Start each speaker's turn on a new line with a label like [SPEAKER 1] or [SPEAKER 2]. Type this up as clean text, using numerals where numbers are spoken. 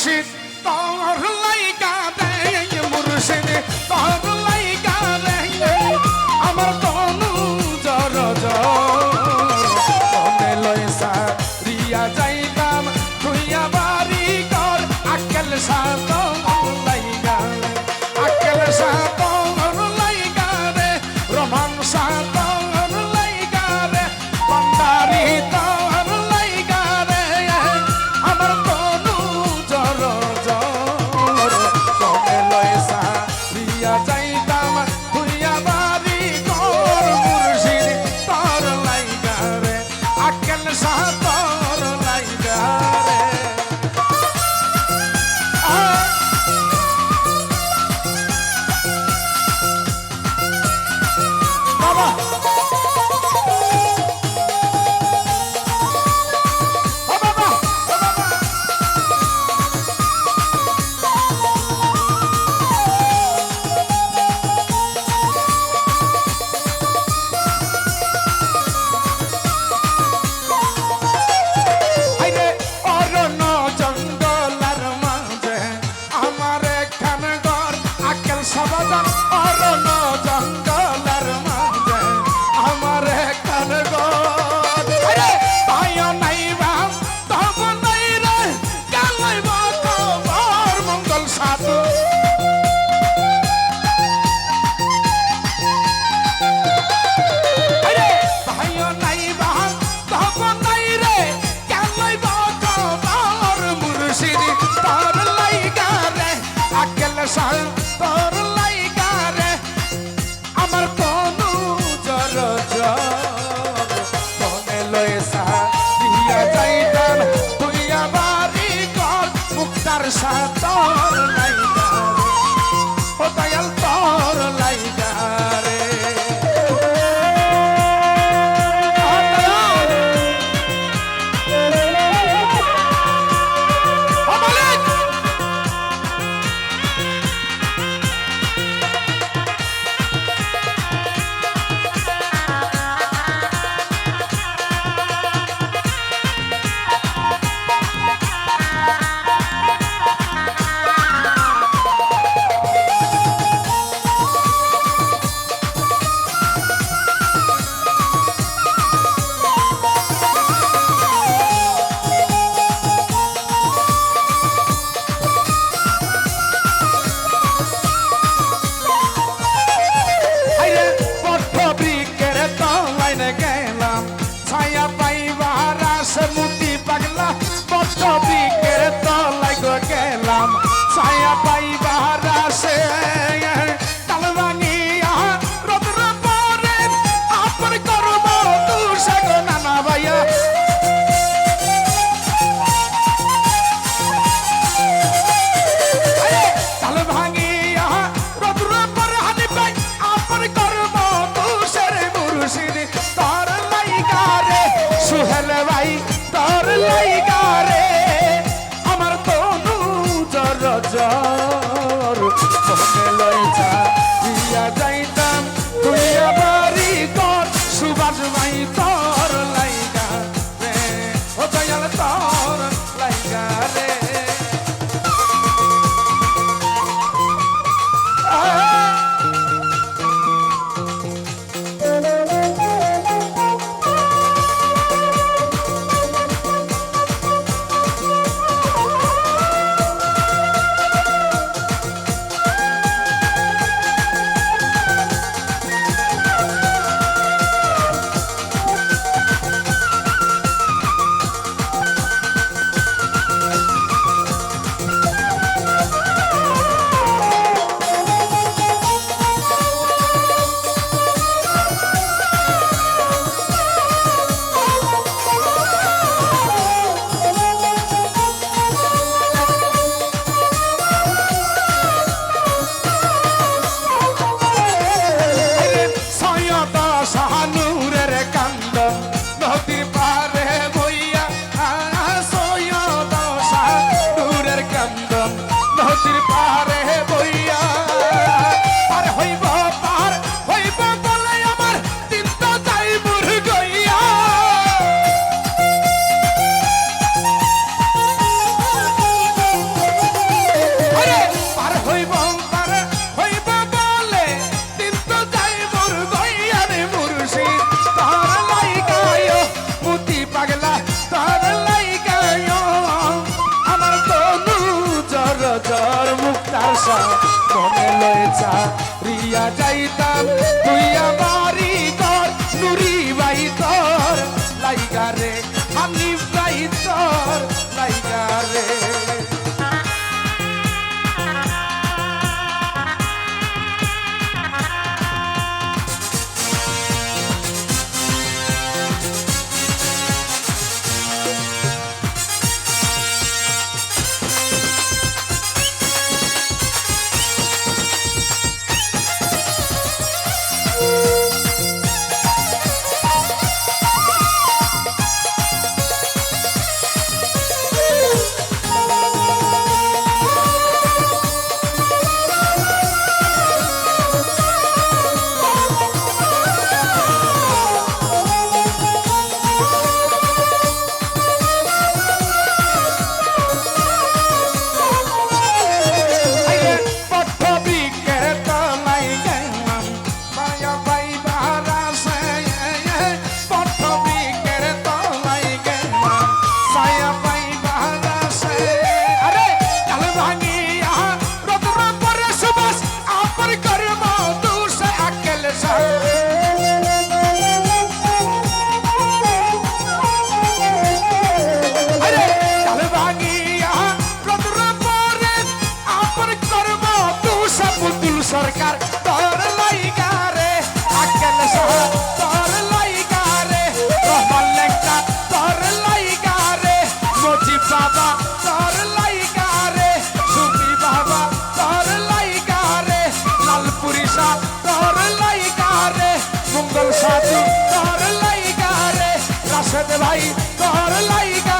[SPEAKER 1] মুর্শিদ তোর লাইগা রে মুর্শিদ তোর লাইগা রে আমার তনু জর মনে লইসা রিয়া যাইতাম তুইয়া বাড়ি কর আকেল সাত লাইগা আকেল সাত লাইগা রে রমান সাত লাইগা রে বন্দারি তোর লাইগা রে আমার তনু জর মনে লইসা রিয়া যাইতাম তুইয়া বাড়ি কর মুর্শিদ তোর লাইগা রে আকেল সাত লাইগা রে বাবা ও বাবা ও বাবা আইরে অরণ্য জঙ্গলের মাঝে আমার একখান ঘর আকেল সাবাজান অরণ্য জঙ্গলের মাঝে আমার একখান ঘর আইরে তাইও নাইবা তব নাই রে গালাইব খবর মঙ্গল সাধু আইরে তাইও নাইবা তব নাই রে গালাইব খবর মুর্শিদ তোর লাইগা রে আকেল সাল তোর লাইগা রে আমার তনু জর মনে লইসা দিয়া যাইতাম তুইয়া বাড়ি কর মুক্তার সাথ তোর লাইগা রে ও দয়াল তোর লাইগা রে ও দয়াল, ও মালিক আইরে পথ বৃক্ষের তলাইনে গেলাম ছায়া পাইবার আশে মুক্তি পাগলা পথ বৃক্ষের তলাই গেলাম ছায়া পাইবার আশে তাল ভাঙিয়া রোদ্র পরে আপন করব তুর সাগো নানা ভাইয়া আরে তাল ভাঙিয়া রোদ্র পরে হানি পাই আপন করব তুষের মুর্শিদ তোর লাইগা রে সুহেল ভাই তোর লাইগা রে আমার তনু জর মনে লইসা দিয়া যাইতাম তুইয়া বাড়ি কর সুভাষ ভাই তোর লাইগা রে ও দয়াল তোর লাইগা রে আশা মনে লয়েছা রিয়া যাইতাম তুই আমারি তোর নুরি বাই তোর লাইগা রে হানিফ বাই তোর লাইগা রে সরকার তোর লাইগা রে আকেল শাহ তোর লাইগা রে রহমান লেঙ্কা তোর লাইগা রে মুজিব বাবা তোর লাইগা রে সুফি বাবা তোর লাইগা রে লালপুরি শাহ তোর লাইগা রে মঙ্গল সাধু তোর লাইগা রে রাশেদ ভাই তোর লাইগা